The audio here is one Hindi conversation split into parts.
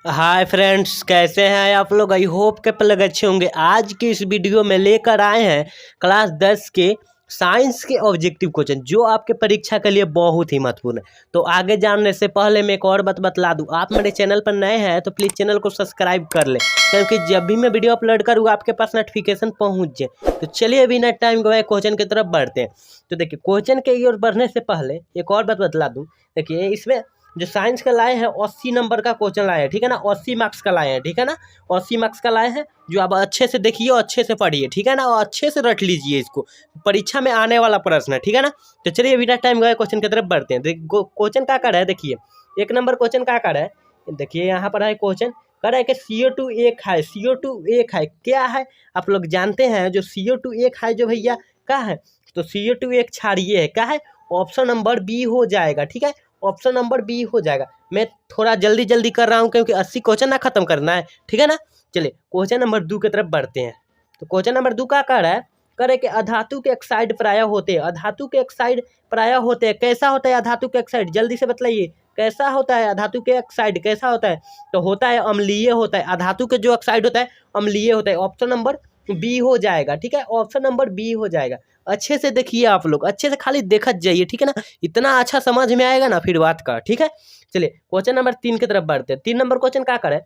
हाय फ्रेंड्स, कैसे हैं आप लोग। आई होप के पल अच्छे होंगे। आज की इस वीडियो में लेकर आए हैं क्लास 10 के साइंस के ऑब्जेक्टिव क्वेश्चन जो आपके परीक्षा के लिए बहुत ही महत्वपूर्ण है। तो आगे जानने से पहले मैं एक और बात बतला दूं, आप मेरे चैनल पर नए हैं तो प्लीज़ चैनल को सब्सक्राइब कर लें, क्योंकि जब भी मैं वीडियो अपलोड करूँ आपके पास नोटिफिकेशन पहुँच जाए। तो चलिए अभी ना टाइम गवाए क्वेश्चन की तरफ बढ़ते हैं। तो देखिए, क्वेश्चन के ओर बढ़ने से पहले एक और बात बतला दूँ। देखिए, इसमें जो साइंस का लाए हैं 80 नंबर का क्वेश्चन लाए हैं, ठीक है ना। 80 मार्क्स का लाए हैं, ठीक है ना। 80 मार्क्स का लाए हैं, जो आप अच्छे से देखिए और अच्छे से पढ़िए, ठीक है ना, और अच्छे से रट लीजिए इसको, परीक्षा में आने वाला प्रश्न है, ठीक है ना। तो चलिए बिना टाइम गए क्वेश्चन की तरफ बढ़ते हैं। क्वेश्चन क्या कर रहा है, देखिए एक नंबर क्वेश्चन क्या कर रहा है। देखिए यहाँ पर है क्वेश्चन कर रहा है कि CO2 एक है, CO2 एक है क्या है। आप लोग जानते हैं जो CO2 एक है जो भैया क्या है, तो CO2 एक क्षारीय है, क्या है, ऑप्शन नंबर बी हो जाएगा, ठीक है। ऑप्शन नंबर बी हो जाएगा। मैं थोड़ा जल्दी जल्दी कर रहा हूँ क्योंकि 80 क्वेश्चन ना खत्म करना है, ठीक है ना। चलिए क्वेश्चन नंबर 2 की तरफ बढ़ते हैं। तो क्वेश्चन नंबर 2 का कह रहा है, करे कि अधातु के ऑक्साइड प्राय होते हैं। अधातु के ऑक्साइड प्राय होते हैं, कैसा होता है अधातु के ऑक्साइड, जल्दी से बतलाइए कैसा होता है अधातु के ऑक्साइड, कैसा होता है। तो होता है अम्लीय होता है। अधातु के जो ऑक्साइड होता है अम्लीय होता है। ऑप्शन नंबर बी हो जाएगा, ठीक है। ऑप्शन नंबर बी हो जाएगा। अच्छे से देखिए आप लोग, अच्छे से खाली देखत जाइए, ठीक है ना। इतना अच्छा समझ में आएगा ना फिर बात का, ठीक है। चलिए क्वेश्चन नंबर 3 की तरफ बढ़ते हैं। 3 नंबर क्वेश्चन क्या करे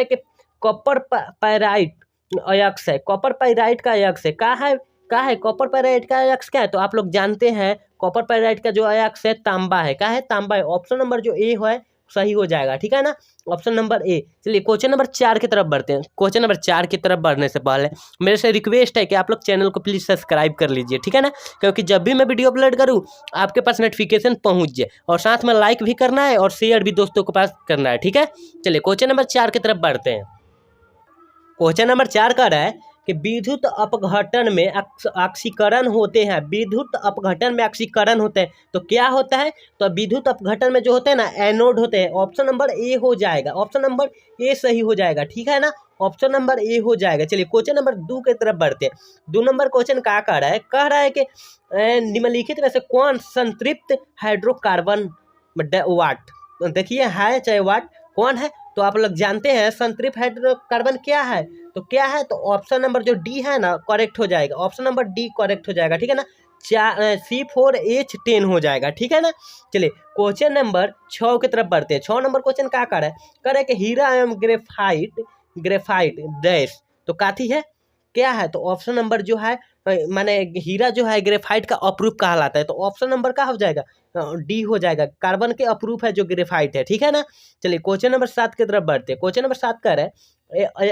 कि कॉपर पाइराइट अयस्क है। कॉपर पाइराइट का अयस्क है, क्या है कॉपर पाइराइट का अयस्क क्या है। तो आप लोग जानते हैं कॉपर पाइराइट का जो अयस्क है तांबा है, क्या है, तांबा है। ऑप्शन नंबर जो ए है सही हो जाएगा, ठीक है ना, ऑप्शन नंबर ए। चलिए क्वेश्चन नंबर 4 की तरफ बढ़ते हैं। क्वेश्चन नंबर 4 की तरफ बढ़ने से पहले मेरे से रिक्वेस्ट है कि आप लोग चैनल को प्लीज़ सब्सक्राइब कर लीजिए, ठीक है ना, क्योंकि जब भी मैं वीडियो अपलोड करूँ आपके पास नोटिफिकेशन पहुँच जाए, और साथ में लाइक भी करना है और शेयर भी दोस्तों के पास करना है, ठीक है। चलिए क्वेश्चन नंबर 4 की तरफ बढ़ते हैं। क्वेश्चन नंबर 4 कह रहा है कि विद्युत अपघटन में ऑक्सीकरण होते हैं। विद्युत अपघटन में ऑक्सीकरण होते हैं तो क्या होता है, तो विद्युत अपघटन में जो होते हैं ना एनोड होते हैं। ऑप्शन नंबर ए हो जाएगा, ऑप्शन नंबर ए सही हो जाएगा, ठीक है ना, ऑप्शन नंबर ए हो जाएगा। चलिए क्वेश्चन नंबर 2 की तरफ बढ़ते हैं। 2 नंबर क्वेश्चन क्या कह रहा है कि निम्नलिखित में से कौन संतृप्त हाइड्रोकार्बन वाट, देखिए है चाहे वाट कौन है। तो आप लोग जानते हैं संतृप्त हाइड्रोकार्बन क्या है, तो क्या है, तो ऑप्शन नंबर जो डी है ना करेक्ट हो जाएगा। ऑप्शन नंबर डी करेक्ट हो जाएगा, ठीक है ना। C4H10 हो जाएगा, ठीक है ना। चलिए क्वेश्चन नंबर 6 की तरफ बढ़ते हैं। 6 नंबर क्वेश्चन क्या कर रहा है, करे कि हीरा एवं ग्रेफाइट डैश, तो काथी है क्या है, तो ऑप्शन नंबर जो है माने हीरा जो है ग्रेफाइट का अप्रूफ कहलाता है। तो ऑप्शन नंबर क्या हो जाएगा, डी हो जाएगा। कार्बन के अप्रूफ है जो ग्रेफाइट है, ठीक है ना। चलिए क्वेश्चन नंबर 7 की तरफ बढ़ते हैं। क्वेश्चन नंबर 7 कह रहा है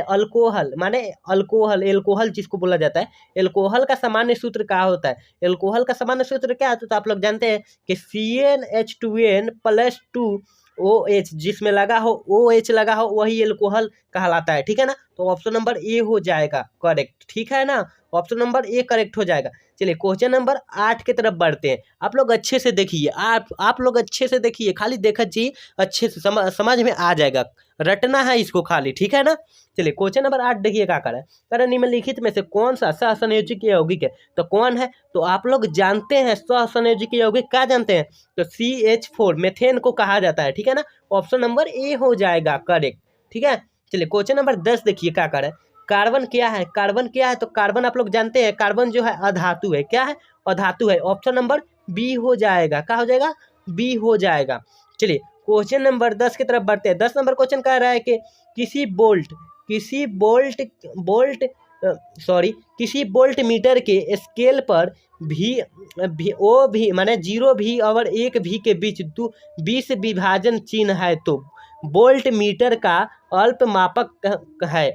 अल्कोहल माने एल्कोहल जिसको बोला जाता है, एल्कोहल का सामान्य सूत्र क्या होता है। एल्कोहल का सामान्य सूत्र क्या है, तो आप लोग जानते हैं कि CnH2n+2OH, जिसमें लगा हो OH लगा हो वही एल्कोहल कहलाता है, ठीक है ना। तो ऑप्शन नंबर ए हो जाएगा करेक्ट, ठीक है ना, ऑप्शन नंबर ए करेक्ट हो जाएगा। चलिए क्वेश्चन नंबर 8 की तरफ बढ़ते हैं। आप लोग अच्छे से देखिए, आप लोग अच्छे से देखिए, खाली देखत जी अच्छे से समझ में आ जाएगा, रटना है इसको खाली, ठीक है ना। चलिए क्वेश्चन नंबर 8 देखिए क्या कर रहा है, निम्नलिखित में से कौन सा सहसंयोजक यौगिक है, तो कौन है, तो आप लोग जानते हैं सहसंयोजक यौगिक क्या जानते हैं, तो CH4 मेथेन को कहा जाता है, ठीक है ना। ऑप्शन नंबर ए हो जाएगा करेक्ट, ठीक है। चलिए क्वेश्चन नंबर 10 देखिए क्या कर रहा है, कार्बन क्या है, कार्बन क्या है, तो कार्बन आप लोग जानते हैं कार्बन जो है अधातु है, क्या है, अधातु है। ऑप्शन नंबर बी हो जाएगा, क्या हो जाएगा, बी हो जाएगा। चलिए क्वेश्चन नंबर 10 की तरफ बढ़ते हैं। 10 नंबर क्वेश्चन कह रहा है कि किसी बोल्ट मीटर के स्केल पर भी माने 0 भी और 1 भी के बीच 20 विभाजन चिन्ह है तो बोल्ट मीटर का अल्पमापक है,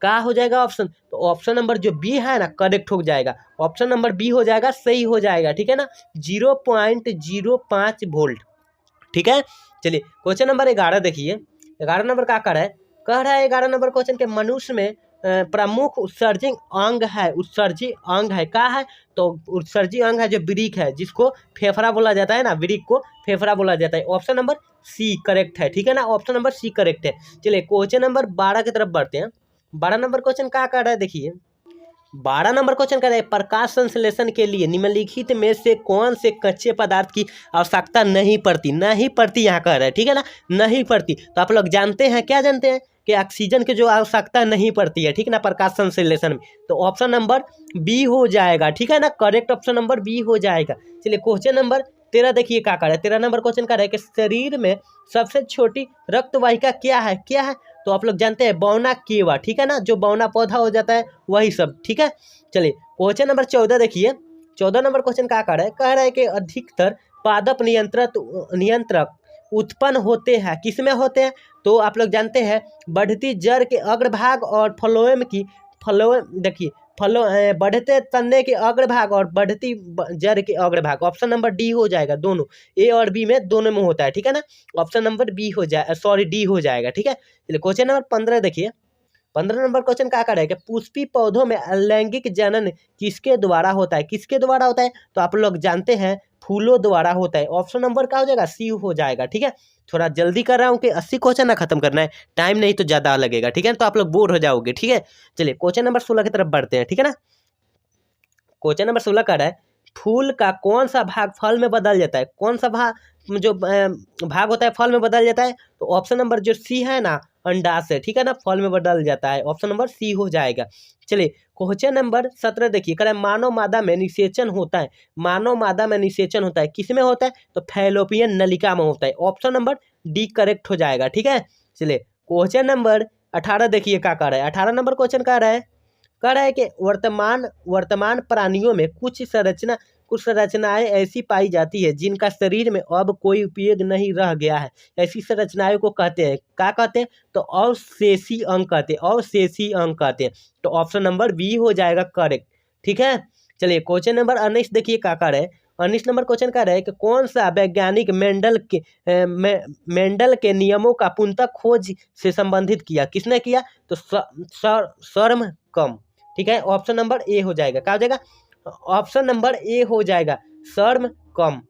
क्या हो जाएगा ऑप्शन, तो ऑप्शन नंबर जो बी है ना करेक्ट हो जाएगा। ऑप्शन नंबर बी हो जाएगा, सही हो जाएगा, ठीक है ना, 0.05 वोल्ट, ठीक है। चलिए क्वेश्चन नंबर 11 देखिए। 11 नंबर क्या कह रहा है 11 नंबर क्वेश्चन के मनुष्य में प्रमुख उत्सर्जक अंग है क्या है, तो उत्सर्जक अंग है जो वृक्क है, जिसको फेफड़ा बोला जाता है ना, वृक्क को फेफड़ा बोला जाता है। ऑप्शन नंबर सी करेक्ट है, ठीक है ना, ऑप्शन नंबर सी करेक्ट है। चलिए क्वेश्चन नंबर 12 की तरफ बढ़ते हैं। 12 नंबर क्वेश्चन क्या कर रहा है देखिए, 12 नंबर क्वेश्चन कर रहे हैं, प्रकाश संश्लेषण के लिए निम्नलिखित में से कौन से कच्चे पदार्थ की आवश्यकता नहीं पड़ती। नहीं पड़ती यहाँ कह रहा है, ठीक है ना, नहीं पड़ती। तो आप लोग जानते हैं, क्या जानते हैं कि ऑक्सीजन की जो आवश्यकता नहीं पड़ती है, ठीक है ना, प्रकाश संश्लेषण में। तो ऑप्शन नंबर बी हो जाएगा, ठीक है ना, करेक्ट ऑप्शन नंबर बी हो जाएगा। चलिए क्वेश्चन नंबर 13 देखिए क्या कर रहा है। 13 नंबर क्वेश्चन कर रहा है कि शरीर में सबसे छोटी रक्त वाहिका क्या है, क्या है। तो आप लोग जानते हैं बौना केवा, ठीक है ना, जो बौना पौधा हो जाता है वही सब, ठीक है। चलिए क्वेश्चन नंबर 14 देखिए। 14 नंबर क्वेश्चन क्या कह रहा है कि अधिकतर पादप नियंत्रक उत्पन्न होते हैं, किसमें होते हैं। तो आप लोग जानते हैं बढ़ती जड़ के अग्रभाग और फ्लोएम देखिए बढ़ते तने के अग्रभाग और बढ़ती जड़ के अग्रभाग। ऑप्शन नंबर डी हो जाएगा, दोनों ए और बी में दोनों में होता है, ठीक है ना। ऑप्शन नंबर बी हो जाए, सॉरी डी हो जाएगा, ठीक है। चलिए क्वेश्चन नंबर 15 देखिए। 15 नंबर क्वेश्चन क्या कर रहा है कि पुष्पी पौधों में अलैंगिक जनन किसके द्वारा होता है, किसके द्वारा होता है। तो आप लोग जानते हैं फूलों द्वारा होता है। ऑप्शन नंबर क्या हो जाएगा, सी हो जाएगा, ठीक है। थोड़ा जल्दी कर रहा हूँ कि 80 क्वेश्चन ना खत्म करना है, टाइम नहीं तो ज़्यादा लगेगा, ठीक है, तो आप लोग बोर हो जाओगे, ठीक है। चलिए क्वेश्चन नंबर 16 की तरफ बढ़ते हैं, ठीक है ना। क्वेश्चन नंबर 16 का है फूल का कौन सा भाग फल में बदल जाता है, कौन सा भाग जो भाग होता है फल में बदल जाता है। तो ऑप्शन नंबर जो सी है ना, अंडाशय, ठीक है ना, फल में बदल जाता है। ऑप्शन नंबर सी हो जाएगा। चलिए क्वेश्चन नंबर 17 देखिए, कह रहा है मानव मादा में निषेचन होता है। मानव मादा में निषेचन होता है, किसमें होता है। तो फैलोपियन नलिका में होता है। ऑप्शन नंबर डी करेक्ट हो जाएगा, ठीक है। चलिए क्वेश्चन नंबर 18 देखिए क्या कह रहा है। 18 नंबर क्वेश्चन कह रहा है कि वर्तमान प्राणियों में कुछ संरचनाएं ऐसी पाई जाती है जिनका शरीर में अब कोई उपयोग नहीं रह गया है। ऐसी संरचनाओं को कहते हैं, क्या कहते हैं। तो अवशेषी अंग कहते हैं, अवशेषी अंग कहते हैं। तो ऑप्शन नंबर बी हो जाएगा करेक्ट, ठीक है। चलिए क्वेश्चन नंबर 19 देखिए क्या कर रहे हैं। 19 नंबर क्वेश्चन कर रहे हैं कि कौन सा वैज्ञानिक मेंडल के नियमों का पुनः खोज से संबंधित किया, किसने किया। तो सर्म कम, ठीक है। ऑप्शन नंबर ए हो जाएगा, क्या हो जाएगा। ऑप्शन नंबर ए हो जाएगा, सर्म कम,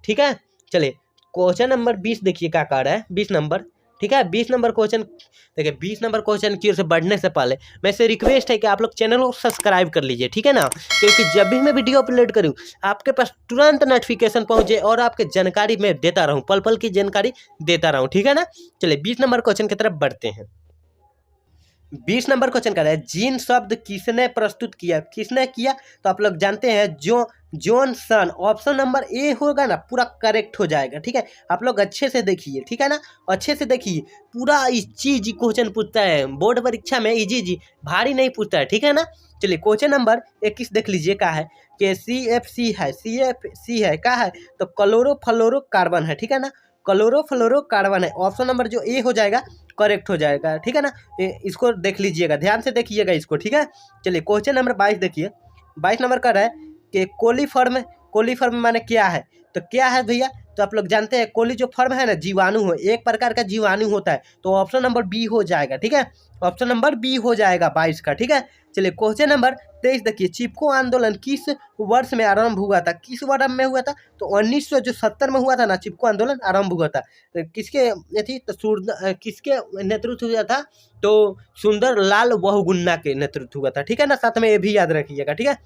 ठीक है। चलिए क्वेश्चन नंबर 20 देखिए क्या कह रहा है। 20 नंबर, ठीक है। 20 नंबर क्वेश्चन देखिए। 20 नंबर क्वेश्चन की ओर से बढ़ने से पहले मैं से रिक्वेस्ट है कि आप लोग चैनल को सब्सक्राइब कर लीजिए, ठीक है ना, क्योंकि जब भी मैं वीडियो अपलोड करूँ आपके पास तुरंत नोटिफिकेशन पहुंचे और आपके जानकारी मैं देता रहूँ, पल पल की जानकारी देता रहूँ, ठीक है ना। चलिए 20 नंबर क्वेश्चन की तरफ बढ़ते हैं। 20 नंबर क्वेश्चन कर रहा है जीन शब्द किसने प्रस्तुत किया, किसने किया। तो आप लोग जानते हैं जॉनसन। ऑप्शन नंबर ए होगा ना, पूरा करेक्ट हो जाएगा, ठीक है। आप लोग अच्छे से देखिए, ठीक है ना, अच्छे से देखिए, पूरा इजी क्वेश्चन पूछता है बोर्ड परीक्षा में, इजी भारी नहीं पूछता है, ठीक है ना। चलिए क्वेश्चन नंबर 21 देख लीजिए क्या है कि CFC है क्या है। तो क्लोरोफ्लोरो कार्बन है, ठीक है ना, क्लोरोफ्लोरो कार्बन है। ऑप्शन नंबर जो ए हो जाएगा करेक्ट हो जाएगा, ठीक है ना। इसको देख लीजिएगा, ध्यान से देखिएगा इसको, ठीक है। चलिए क्वेश्चन नंबर 22 देखिए। 22 नंबर का है कि कोलीफॉर्म माने क्या है। तो क्या है भैया। तो आप लोग जानते हैं कोली जो फर्म है ना, जीवाणु हो, एक प्रकार का जीवाणु होता है। तो ऑप्शन नंबर बी हो जाएगा, ठीक है। ऑप्शन नंबर बी हो जाएगा 22 का, ठीक है। चलिए क्वेश्चन नंबर 23 देखिए। चिपको आंदोलन किस वर्ष में आरंभ हुआ था, किस वर्ष में हुआ था। तो 1970 में हुआ था ना, चिपको आंदोलन आरंभ हुआ था। किसके थी तो किसके नेतृत्व हुआ था। तो सुंदर लाल बहुगुणा के नेतृत्व हुआ था, ठीक है ना, साथ में ये भी याद रखिएगा, ठीक है।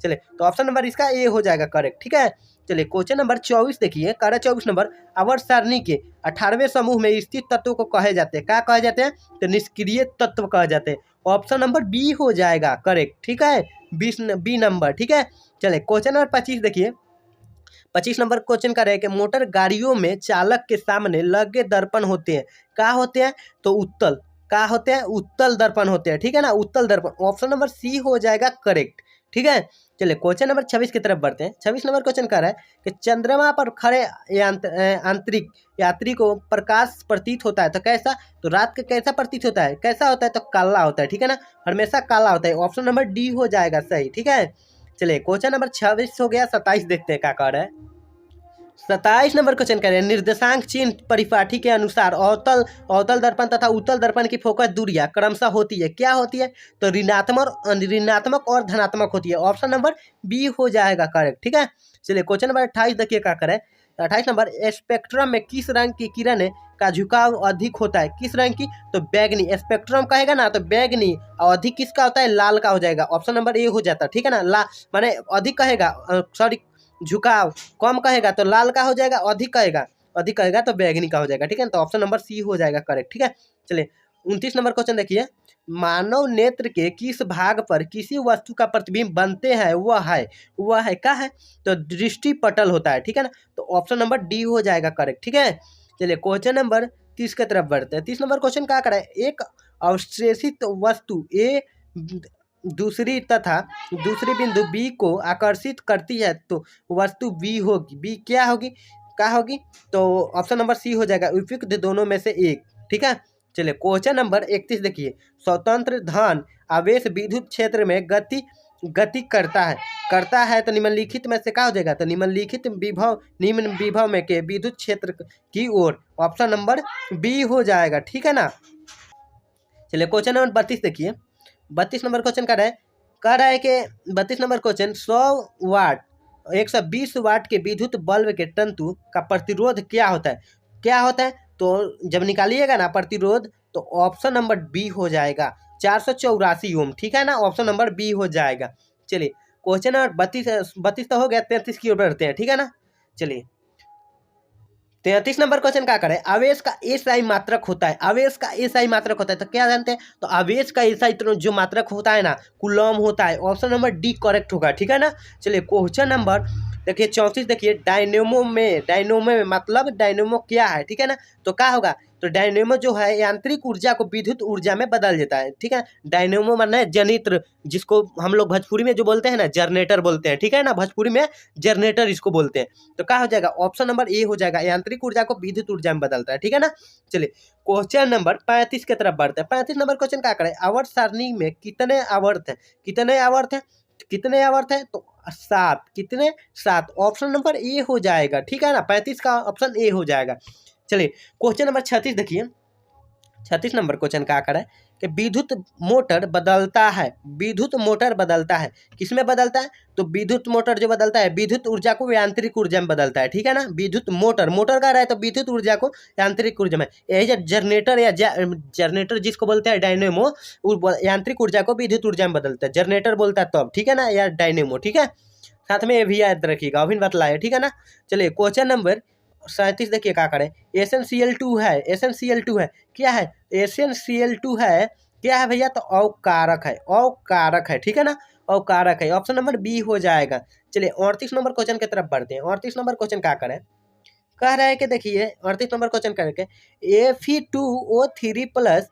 चलिए तो ऑप्शन नंबर इसका ए हो जाएगा करेक्ट, ठीक है। चलिए क्वेश्चन नंबर 24 देखिए। 24 नंबर आवर्त सारणी के 18वें समूह में स्थित तत्व को कहे जाते हैं, क्या कहे जाते हैं। तो निष्क्रिय तत्व कहे जाते हैं। ऑप्शन नंबर बी हो जाएगा करेक्ट, ठीक है, बी नंबर, ठीक है। चलिए क्वेश्चन नंबर 25 देखिए। 25 नंबर क्वेश्चन का है कि मोटर गाड़ियों में चालक के सामने लगे दर्पण होते हैं, क्या होते हैं। तो उत्तल, क्या होते हैं, उत्तल दर्पण होते हैं, ठीक है ना, उत्तल दर्पण। ऑप्शन नंबर सी हो जाएगा करेक्ट, ठीक है। चलिए क्वेश्चन नंबर 26 की तरफ बढ़ते हैं। 26 नंबर क्वेश्चन कह रहा है कि चंद्रमा पर खड़े आंतरिक यात्री को प्रकाश प्रतीत होता है, तो कैसा। तो रात के कैसा प्रतीत होता है, कैसा होता है। तो काला होता है, ठीक है ना, हमेशा काला होता है। ऑप्शन नंबर डी हो जाएगा सही, ठीक है। चलिए क्वेश्चन नंबर 26 हो गया। 27 देखते हैं क्या कह रहा है। 27 नंबर क्वेश्चन कह रहे हैं निर्देशांक चिन्ह परिपाठी के अनुसार अवतल दर्पण तथा उत्तल दर्पण की फोकस दूरियां क्रमशः होती है, क्या होती है। तो ऋणात्मक और धनात्मक होती है। ऑप्शन नंबर बी हो जाएगा करेक्ट, ठीक है। चलिए क्वेश्चन नंबर 28 देखिए क्या करें। 28 नंबर स्पेक्ट्रम में किस रंग की किरण का झुकाव अधिक होता है किस रंग की, तो बैगनी। स्पेक्ट्रम कहेगा ना तो बैगनी, और अधिक किसका होता है, लाल का हो जाएगा। ऑप्शन नंबर ए हो जाता है, ठीक है ना। माने अधिक कहेगा, सॉरी झुकाव कम कहेगा तो लाल का हो जाएगा, अधिक कहेगा तो बैगनी का हो जाएगा, ठीक है। तो ऑप्शन नंबर सी हो जाएगा करेक्ट, ठीक है। चलिए 29 नंबर क्वेश्चन देखिए, मानव नेत्र के किस भाग पर किसी वस्तु का प्रतिबिंब बनते हैं वह है क्या है, तो दृष्टि पटल होता है, ठीक है ना। तो ऑप्शन नंबर डी हो जाएगा करेक्ट, ठीक है। चलिए क्वेश्चन नंबर 30 की तरफ बढ़ते हैं। 30 नंबर क्वेश्चन क्या करे, एक अवशेषित वस्तु ए दूसरी बिंदु बी को आकर्षित करती है तो वस्तु बी होगी, बी क्या होगी, तो ऑप्शन नंबर सी हो जाएगा, उपयुक्त दोनों में से एक, ठीक है। चलिए क्वेश्चन नंबर 31 देखिए, स्वतंत्र धन आवेश विद्युत क्षेत्र में गति करता है तो निम्नलिखित में से क्या हो जाएगा, तो निम्न विभव में के विद्युत क्षेत्र की ओर, ऑप्शन नंबर बी हो जाएगा, ठीक है ना। चलिए क्वेश्चन नंबर 32 देखिए, 32 नंबर क्वेश्चन कह रहा है कि 32 नंबर क्वेश्चन 100 वाट 120 वाट के विद्युत बल्ब के तंतु का प्रतिरोध क्या होता है, तो जब निकालिएगा ना प्रतिरोध तो ऑप्शन नंबर बी हो जाएगा 484 ओम, ठीक है ना। ऑप्शन नंबर बी हो जाएगा। चलिए क्वेश्चन नंबर 32 तो हो गया, 33 की ओर बढ़ते हैं, ठीक है ना। चलिए 33 नंबर क्वेश्चन क्या करें, आवेश का एसआई मात्रक होता है, तो क्या जानते हैं, तो आवेश का एसआई जो मात्रक होता है ना कूलम होता है। ऑप्शन नंबर डी करेक्ट होगा, ठीक है ना। चलिए क्वेश्चन नंबर देखिए 34 देखिए, डायनेमो में मतलब डायनेमो क्या है, ठीक है ना। तो क्या होगा, तो डायनेमो जो है यांत्रिक ऊर्जा को विद्युत ऊर्जा में बदल देता है, ठीक है। डायनेमो माने जनित्र, जिसको हम लोग भोजपुरी में जो बोलते हैं ना जनरेटर बोलते हैं, ठीक है ना, भोजपुरी में जनरेटर इसको बोलते हैं। तो क्या हो जाएगा, ऑप्शन नंबर ए हो जाएगा, यांत्रिक ऊर्जा को विद्युत ऊर्जा में बदलता है, ठीक है ना। चलिए क्वेश्चन नंबर 35 की तरफ बढ़ते हैं। 35 नंबर क्वेश्चन क्या करें, आवर्त सारणी में कितने आवर्त है, तो 7, कितने 7, ऑप्शन नंबर ए हो जाएगा, ठीक है ना। 35 का ऑप्शन ए हो जाएगा। चलिए क्वेश्चन नंबर 36 देखिए, 36 नंबर क्वेश्चन क्या करें कि विद्युत मोटर बदलता है, किसमें बदलता है, तो विद्युत मोटर जो बदलता है विद्युत ऊर्जा को यांत्रिक ऊर्जा में बदलता है, ठीक है ना। विद्युत मोटर का रहा है तो विद्युत ऊर्जा को यांत्रिक ऊर्जा में, यही जनरेटर जिसको बोलते हैं डायनेमो, यांत्रिक ऊर्जा को विद्युत ऊर्जा में बदलता है, जनरेटर बोलता है तब, ठीक है ना, या डायनेमो, ठीक है। साथ में ये भी याद रखिएगा, अभी बतलाए, ठीक है ना। चलिए क्वेश्चन नंबर 37 देखिए क्या करें, SnCl2 है, क्या है, SnCl2 है क्या है भैया, तो अवकारक है, ठीक है ना, अवकारक है, ऑप्शन नंबर बी हो जाएगा। चलिए 38 नंबर क्वेश्चन की तरफ बढ़ते हैं। 38 नंबर क्वेश्चन क्या करें, कह रहा है कि देखिए 38 नंबर क्वेश्चन करके Fe2O3 plus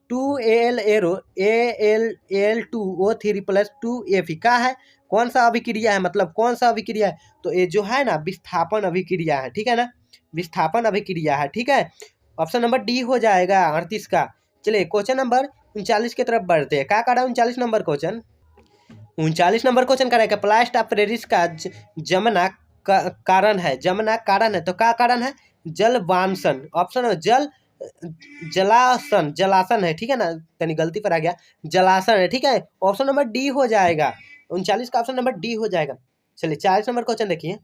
2Al2O3 plus 2Fe क्या है, कौन सा अभिक्रिया है, मतलब कौन सा अभिक्रिया है, तो ये जो है ना विस्थापन अभिक्रिया है, ठीक है ना, विस्थापन अभिक्रिया है, ठीक है। ऑप्शन नंबर डी हो जाएगा 38 का। चलिए क्वेश्चन नंबर 39 की तरफ बढ़ते हैं। क्या करा 39 नंबर क्वेश्चन, 39 नंबर क्वेश्चन करेगा, प्लास्ट ऑफ पेरिस का जमना कारण है, तो क्या कारण है, जलवांसन, ऑप्शन जलासन है, ठीक है ना, तनी गलती पर आ गया, जलासन है, ठीक है। ऑप्शन नंबर डी हो जाएगा, 39 का ऑप्शन नंबर डी हो जाएगा। चलिए 40 नंबर क्वेश्चन देखिए,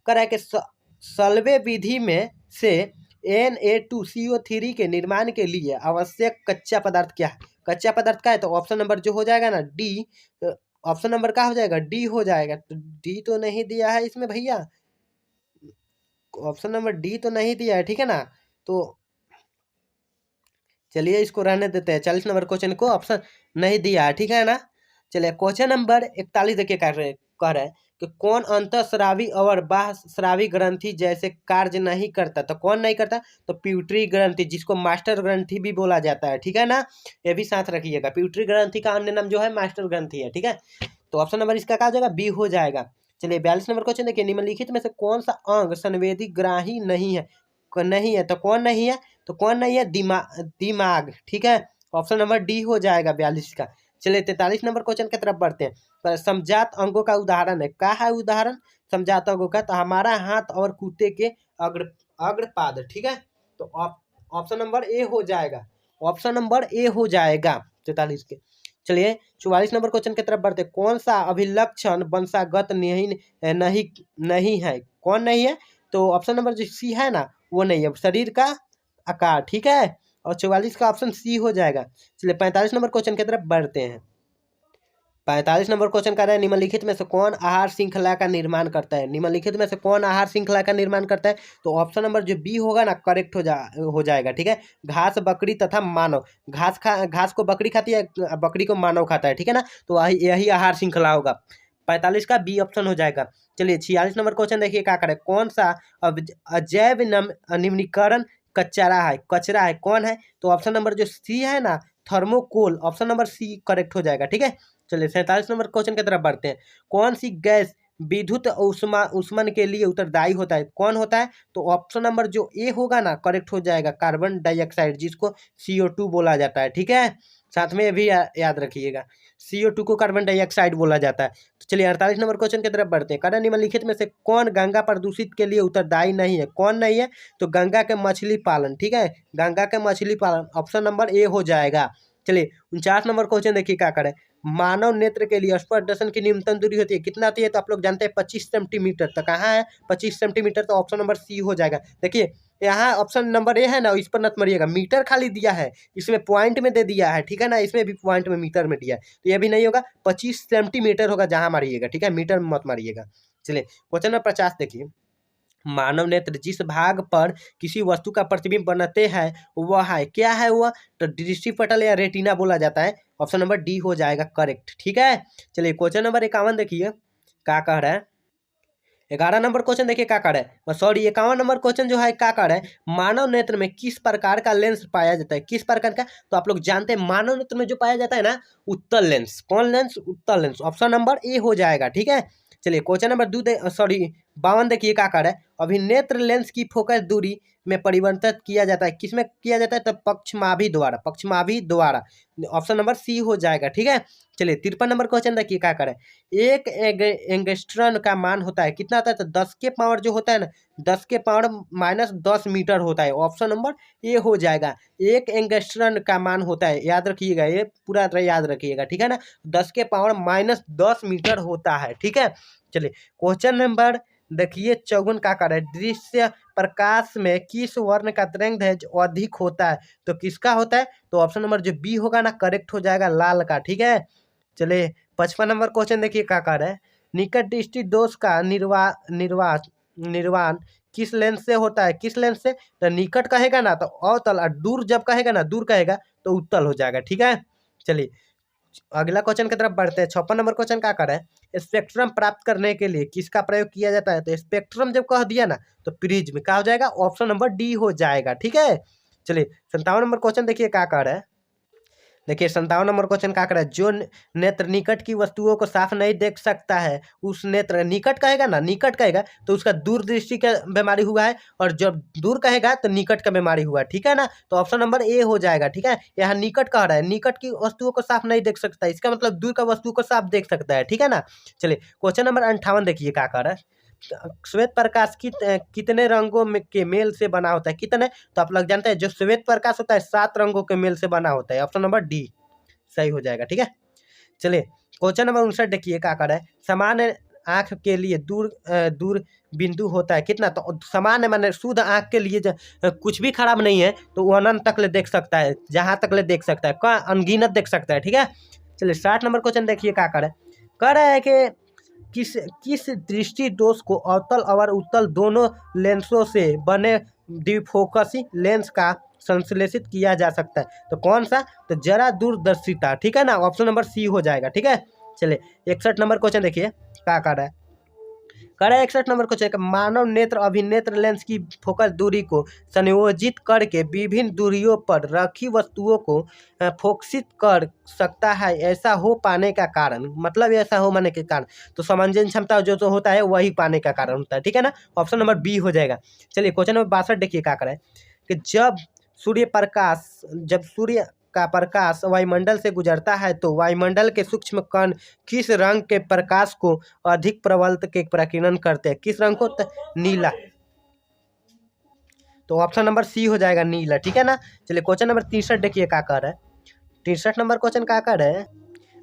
कह रहा है कि सल्वे विधि में से Na2CO3 के निर्माण के लिए आवश्यक कच्चा पदार्थ क्या है, तो ऑप्शन नंबर जो हो जाएगा ना डी, ऑप्शन नंबर क्या हो जाएगा, डी हो जाएगा। तो डी तो नहीं दिया है इसमें भैया, ऑप्शन नंबर डी तो नहीं दिया है, ठीक है ना। तो चलिए इसको रहने देते हैं, 40 नंबर क्वेश्चन को ऑप्शन नहीं दिया है, ठीक है ना। चलिए क्वेश्चन नंबर 41 देखिए कह रहे हैं कि कौन अंतःस्रावी और बाह्यस्रावी ग्रंथि जैसे कार्य नहीं करता, तो कौन नहीं करता, तो प्यूटरी ग्रंथि, जिसको मास्टर ग्रंथि भी बोला जाता है, ठीक है ना, ये भी साथ रखिएगा। प्यूटरी ग्रंथि का अन्य नाम जो है मास्टर ग्रंथि है, ठीक है। तो ऑप्शन नंबर इसका क्या हो जाएगा, बी हो जाएगा। चलिए 42 नंबर क्वेश्चन देखिए, निम्नलिखित में से कौन सा अंग संवेदी ग्राही नहीं है, तो कौन नहीं है, दिमाग, ठीक है। ऑप्शन नंबर डी हो जाएगा 42 का। चलिए 43 नंबर क्वेश्चन की तरफ बढ़ते हैं। पर समजात अंगों का उदाहरण है, क्या है उदाहरण समजात अंगों का, तो हमारा हाथ और कुत्ते के अग्रपाद, ठीक है। तो ऑप्शन नंबर ए हो जाएगा, 43 के। चलिए 44 नंबर क्वेश्चन की तरफ बढ़ते, कौन सा अभिलक्षण वंशागत नहीं है, कौन नहीं है, तो ऑप्शन नंबर जो सी है ना वो नहीं है, शरीर का आकार, ठीक है। और 44 का ऑप्शन सी हो जाएगा। चलिए 45 नंबर क्वेश्चन की तरफ बढ़ते हैं। 45 नंबर क्वेश्चन कर रहे हैं, निम्नलिखित में से कौन आहार श्रृंखला का निर्माण करता है? निम्नलिखित में से कौन आहार श्रृंखला का निर्माण करता है? तो ऑप्शन नंबर जो बी होगा ना करेक्ट हो जाएगा, ठीक है। घास, बकरी तथा मानव। घास को बकरी खाती है, बकरी को मानव खाता है, ठीक है ना। तो यही आहार श्रृंखला होगा। 45 का बी ऑप्शन हो जाएगा। चलिए 46 नंबर क्वेश्चन देखिए क्या करे, कौन सा अजैव निम्नीकरण कचरा है, कौन है? तो ऑप्शन नंबर जो सी है ना thermocol, option number C correct हो जाएगा, ठीक है। चलिए 47 नंबर क्वेश्चन की तरफ बढ़ते हैं। कौन सी गैस विद्युत ऊष्मन के लिए उत्तरदायी होता है? कौन होता है? तो ऑप्शन नंबर जो ए होगा ना करेक्ट हो जाएगा, कार्बन डाइऑक्साइड, जिसको CO2 बोला जाता है, ठीक है। साथ में ये भी याद रखिएगा, CO2 को कार्बन डाइऑक्साइड बोला जाता है। तो चलिए 48 नंबर क्वेश्चन की तरफ बढ़ते हैं। कर्ण निम्नलिखित में से कौन गंगा प्रदूषित के लिए उत्तरदायी नहीं है? कौन नहीं है? तो गंगा के मछली पालन, ठीक है, गंगा के मछली पालन, ऑप्शन नंबर ए हो जाएगा। चलिए 49 नंबर क्वेश्चन देखिए क्या करें। मानव नेत्र के लिए स्पर्शदर्शन की न्यूनतम दूरी होती है, कितना होती है? तो आप लोग जानते हैं 25 सेंटीमीटर। तो कहाँ है 25 सेंटीमीटर? तो ऑप्शन नंबर सी हो जाएगा। देखिए यहाँ ऑप्शन नंबर ए है ना, इस पर मत मरिएगा, मीटर खाली दिया है, इसमें पॉइंट में दे दिया है, ठीक है ना, इसमें भी पॉइंट में मीटर में दिया है, तो यह भी नहीं होगा, 25 सेंटीमीटर होगा जहाँ मारिएगा, ठीक है, मीटर में मत मारिएगा। चलिए क्वेश्चन नंबर 50 देखिए। मानव नेत्र जिस भाग पर किसी वस्तु का प्रतिबिंब बनाते हैं वह है, क्या है वह? तो दृष्टि पटल या रेटिना बोला जाता है, ऑप्शन नंबर डी हो जाएगा करेक्ट, ठीक है। चलिए क्वेश्चन नंबर 51 देखिए क्या कह रहा है। 11 नंबर क्वेश्चन देखिए क्या कर है, सॉरी 51 नंबर क्वेश्चन जो है क्या कर है, मानव नेत्र में किस प्रकार का लेंस पाया जाता है? किस प्रकार का? तो आप लोग जानते हैं मानव नेत्र में जो पाया जाता है ना उत्तल लेंस। कौन लेंस? उत्तल लेंस, ऑप्शन नंबर ए हो जाएगा, ठीक है। चलिए क्वेश्चन नंबर 52 देखिए क्या कर है। अभिनेत्र लेंस की फोकस दूरी में परिवर्तित किया जाता है, किसमें किया जाता है? तो पक्षमाभि द्वारा, ऑप्शन नंबर सी हो जाएगा, ठीक है। चलिए 53 नंबर क्वेश्चन देखिए क्या करें। एक एंगस्ट्रॉन का मान होता है, कितना होता है? तो 10 के पावर जो होता है ना 10 के पावर -10 मीटर होता है, ऑप्शन नंबर ए हो जाएगा। एक एंगस्ट्रॉन का मान होता है, याद रखिएगा, ये पूरा याद रखिएगा, ठीक है ना, 10 के पावर -10 मीटर होता है, ठीक है। चलिए क्वेश्चन नंबर देखिए 54 का कर है। दृश्य प्रकाश में किस वर्ण का तरंगदैर्घ्य अधिक होता है? तो किसका होता है? तो ऑप्शन नंबर जो बी होगा ना करेक्ट हो जाएगा, लाल का, ठीक है। चलिए 55 नंबर क्वेश्चन देखिए क्या कर है। निकट दृष्टि दोष का निर्वाण किस लेंस से होता है? किस लेंस से? तो निकट कहेगा ना तो अवतल, और दूर जब कहेगा ना दूर कहेगा तो उत्तल हो जाएगा, ठीक है। चलिए अगला क्वेश्चन की तरफ बढ़ते हैं। 56 नंबर क्वेश्चन क्या कर है। स्पेक्ट्रम प्राप्त करने के लिए किसका प्रयोग किया जाता है? तो स्पेक्ट्रम जब कह दिया ना तो प्रिज्म क्या हो जाएगा, ऑप्शन नंबर डी हो जाएगा, ठीक है। चलिए 57 नंबर क्वेश्चन देखिए क्या कर है। देखिए 57 नंबर क्वेश्चन क्या कर है। जो नेत्र निकट की वस्तुओं को साफ नहीं देख सकता है उस नेत्र, निकट कहेगा ना निकट कहेगा तो उसका दूरदृष्टि का बीमारी हुआ है, और जब दूर कहेगा तो निकट का बीमारी हुआ है, ठीक है ना। तो ऑप्शन नंबर ए हो जाएगा, ठीक है। यहाँ निकट कह रहा है, निकट की वस्तुओं को साफ नहीं देख सकता, इसका मतलब दूर का वस्तु को साफ देख सकता है, ठीक है ना। चलिए क्वेश्चन नंबर 58 देखिए क्या कर रहा है। श्वेत प्रकाश कितने रंगों में के मेल से बना होता है? कितने? तो आप लोग जानते हैं जो श्वेत प्रकाश होता है 7 रंगों के मेल से बना होता है, ऑप्शन नंबर डी सही हो जाएगा, ठीक है। चलिए क्वेश्चन नंबर 59 देखिए क्या कर रहा है। सामान्य आंख के लिए दूर बिंदु होता है कितना? तो सामान्य माने शुद्ध आंख के लिए कुछ भी खराब नहीं है तो वो अनंत तक ले देख सकता है, जहां तक ले देख सकता है, का अनगिनत देख सकता है, ठीक है। चलिए 60 नंबर क्वेश्चन देखिए क्या कर रहा है। कह रहा है कि किस दृष्टि दोष को अवतल और उत्तल दोनों लेंसों से बने द्विफोकसी लेंस का संश्लेषित किया जा सकता है? तो कौन सा? तो जरा दूरदर्शिता, ठीक है ना, ऑप्शन नंबर सी हो जाएगा, ठीक है। चलिए 61 नंबर क्वेश्चन देखिए क्या कर रहा है। कह रहा है 61 नंबर क्वेश्चन, मानव नेत्र अभिनेत्र लेंस की फोकस दूरी को संयोजित करके विभिन्न दूरियों पर रखी वस्तुओं को फोकसित कर सकता है, ऐसा हो पाने का कारण, मतलब ऐसा हो माने के कारण, तो समंजन क्षमता जो होता है वही पाने का कारण होता है, ठीक है ना, ऑप्शन नंबर बी हो जाएगा। चलिए क्वेश्चन नंबर 62 देखिए क्या करें कि जब सूर्य का प्रकाश वायुमंडल से गुजरता है तो वायुमंडल के सूक्ष्म कण किस रंग के प्रकाश को अधिक प्रबलता के प्रकीर्णन करते हैं? किस रंग को? नीला, तो ऑप्शन नंबर सी हो जाएगा, नीला, ठीक है ना। चलिए क्वेश्चन नंबर 63 देखिए क्या कर है। 63 नंबर क्वेश्चन क्या कर है।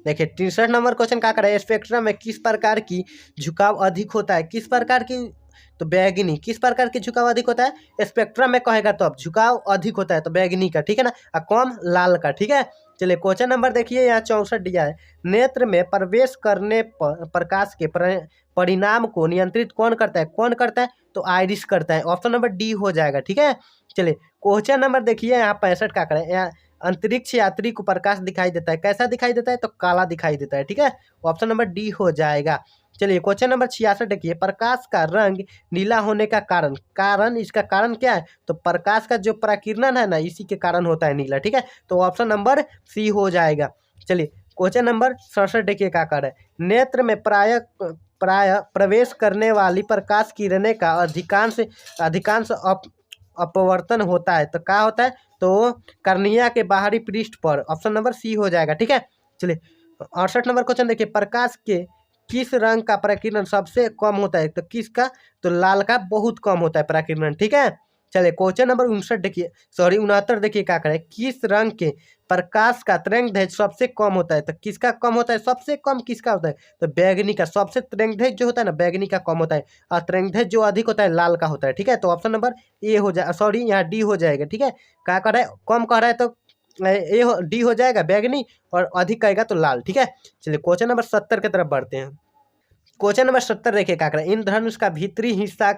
देखिए 63 नंबर क्वेश्चन क्या कर है। स्पेक्ट्रम में किस प्रकार की झुकाव अधिक होता है? किस प्रकार की तो बैगनी। किस प्रकार के झुकाव अधिक होता है? स्पेक्ट्रम में कहेगा तो अब झुकाव अधिक होता है तो बैगनी का, ठीक है ना, और कम लाल का, ठीक है। चलिए क्वेश्चन नंबर देखिए, यहाँ 64 दिया है। नेत्र में प्रवेश करने पर प्रकाश के परिणाम को नियंत्रित कौन करता है? कौन करता है? तो आइरिस करता है। ऑप्शन नंबर डी हो जाएगा, ठीक है। चलिए क्वेश्चन नंबर देखिए, यहाँ 65 का करें। यहाँ अंतरिक्ष यात्री को प्रकाश दिखाई देता है, कैसा दिखाई देता है? तो काला दिखाई देता है, ठीक है। ऑप्शन नंबर डी हो जाएगा। चलिए क्वेश्चन नंबर 66 देखिए, प्रकाश का रंग नीला होने का कारण इसका कारण क्या है? तो प्रकाश का जो प्रकीर्णन है ना, इसी के कारण होता है नीला, ठीक है। तो ऑप्शन नंबर सी हो जाएगा। चलिए क्वेश्चन नंबर 67 देखिए क्या कर है। नेत्र में प्राय प्रवेश करने वाली प्रकाश किरणें का अधिकांश अपवर्तन होता है, तो क्या होता है? तो कर्निया के बाहरी पृष्ठ पर। ऑप्शन नंबर सी हो जाएगा, ठीक है। चलिए 68 नंबर क्वेश्चन देखिए, प्रकाश के किस रंग का प्रकीर्णन सबसे कम होता है? तो किसका? तो लाल का बहुत कम होता है प्रकीर्णन, ठीक है। चलिए क्वेश्चन नंबर 69 देखिए क्या करें। किस रंग के प्रकाश का तरंगदैर्घ्य सबसे कम होता है? तो किसका कम होता है? सबसे कम किसका होता है? तो बैगनी का। सबसे तरंगदैर्घ्य जो होता है ना, बैगनी का कम होता है, और तरंगदैर्घ्य जो अधिक होता है लाल का होता है, ठीक है। तो ऑप्शन नंबर ए हो जाए, सॉरी यहाँ डी हो जाएगा, ठीक है। क्या कर रहा है? कम कह रहा है तो डी हो जाएगा बैगनी, और अधिक कहेगा तो लाल, ठीक है। चलिए क्वेश्चन नंबर 70 की तरफ बढ़ते हैं। क्वेश्चन नंबर 70 देखिए क्या करें। इंद्रधनुष का भीतरी हिस्सा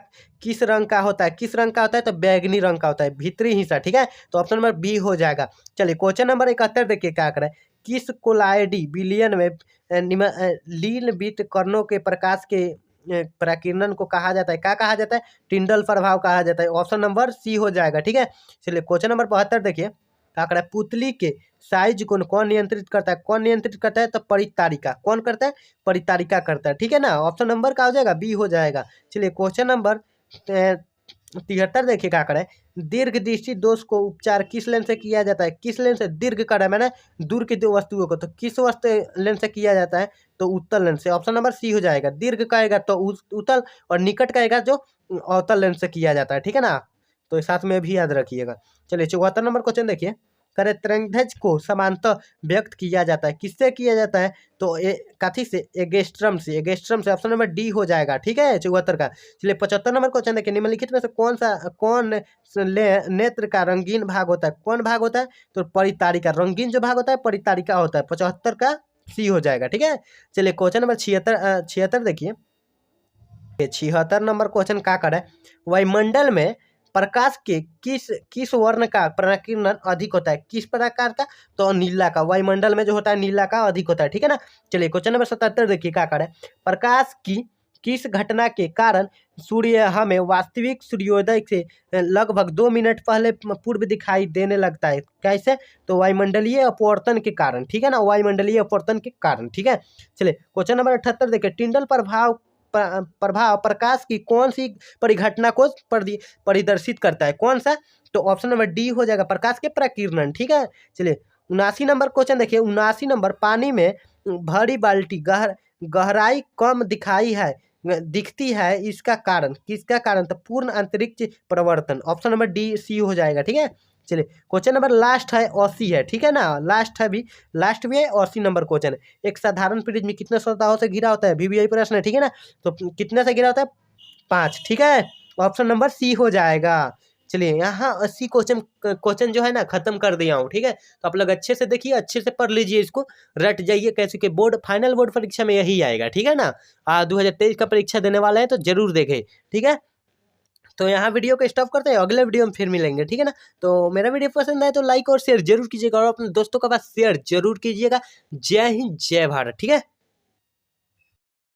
किस रंग का होता है? किस रंग का होता है? तो बैगनी रंग का होता है भीतरी हिस्सा, ठीक है। तो ऑप्शन नंबर बी हो जाएगा। चलिए क्वेश्चन नंबर 71 देखिए क्या करें। किस कोलाइडी बिलियन में लील बीट कर्णों के प्रकाश के प्रकीर्णन को कहा जाता है? क्या कहा जाता है? टिंडल प्रभाव कहा जाता है। ऑप्शन नंबर सी हो जाएगा, ठीक है। चलिए क्वेश्चन नंबर 72 देखिए क्या करें। पुतली के साइज को कौन नियंत्रित करता है? कौन नियंत्रित करता है? तो परितारिका। कौन करता है? परितारिका करता है, ठीक है ना। ऑप्शन नंबर क्या हो जाएगा? बी हो जाएगा। चलिए क्वेश्चन नंबर 73 देखिए क्या करें। दीर्घ दृष्टि दोष को उपचार किस लेंस से किया जाता है? किस लेंस से? दीर्घ कर मैंने दूर की दो वस्तुओं को, तो किस वस्तु लेंस से किया जाता है? तो उत्तल लेंस से। ऑप्शन नंबर सी हो जाएगा। दीर्घ कहेगा तो उत्तल, और निकट कहेगा जो अवतल लेंस से किया जाता है, ठीक है ना। तो साथ में भी याद रखिएगा। चलिए 74 नंबर क्वेश्चन देखिए। करे तरंगदैर्घ्य को समांतर व्यक्त किया जाता है, किससे किया जाता है? तो काथी से? एगेस्ट्रम से। एगेस्ट्रम से। ऑप्शन नंबर डी हो जाएगा, ठीक है 74 का। चलिए 75 नंबर क्वेश्चन देखिए। निम्नलिखित में से कौन नेत्र का रंगीन भाग होता है? कौन भाग होता है? तो परितारिका। रंगीन जो भाग होता है परितारिका होता है। 75 का सी हो जाएगा, ठीक है। चलिए क्वेश्चन नंबर 76 देखिए। 76 नंबर क्वेश्चन क्या करे। वायुमंडल में प्रकाश के किस वर्ण का प्रकीर्णन अधिक होता है? किस प्रकार का? तो नीला का। वायुमंडल में जो होता है नीला का अधिक होता है, ठीक है ना। चलिए क्वेश्चन नंबर 77 देखिए क्या करें। प्रकाश की किस घटना के कारण सूर्य हमें वास्तविक सूर्योदय से लगभग 2 मिनट पहले पूर्व दिखाई देने लगता है? कैसे? तो वायुमंडलीय अपवर्तन के कारण, ठीक है ना। वायुमंडलीय अपवर्तन के कारण, ठीक है। चलिए क्वेश्चन नंबर 78 देखिए। टिंडल प्रभाव प्रकाश की कौन सी परिघटना को परिदर्शित करता है? कौन सा? तो ऑप्शन नंबर डी हो जाएगा, प्रकाश के प्रकीर्णन, ठीक है। चलिए 79 नंबर क्वेश्चन देखिए। 79 नंबर, पानी में भरी बाल्टी गहराई कम दिखती है, इसका कारण? किसका कारण? तो पूर्ण अंतरिक्ष प्रवर्तन। ऑप्शन नंबर डी सी हो जाएगा, ठीक है। चलिए क्वेश्चन नंबर लास्ट है 80 है, ठीक है ना। लास्ट भी है 80 नंबर क्वेश्चन। एक साधारण प्रिज्म कितने सतहों से घिरा होता है? वीवीआई प्रश्न है, ठीक है ना। तो कितने से घिरा होता है? 5, ठीक है। ऑप्शन नंबर सी हो जाएगा। चलिए यहाँ 80 क्वेश्चन जो है ना खत्म कर दिया हूँ, ठीक है। तो आप लोग अच्छे से देखिए, अच्छे से पढ़ लीजिए, इसको रट जाइए कैसे कि फाइनल बोर्ड परीक्षा में यही आएगा, ठीक है ना। 2023 का परीक्षा देने वाला है तो जरूर देखें, ठीक है। तो यहाँ वीडियो को स्टॉप करते हैं, अगले वीडियो में फिर मिलेंगे, ठीक है ना। तो मेरा वीडियो पसंद आए तो लाइक और शेयर जरूर कीजिएगा, और अपने दोस्तों के पास शेयर जरूर कीजिएगा। जय हिंद, जय भारत, ठीक है।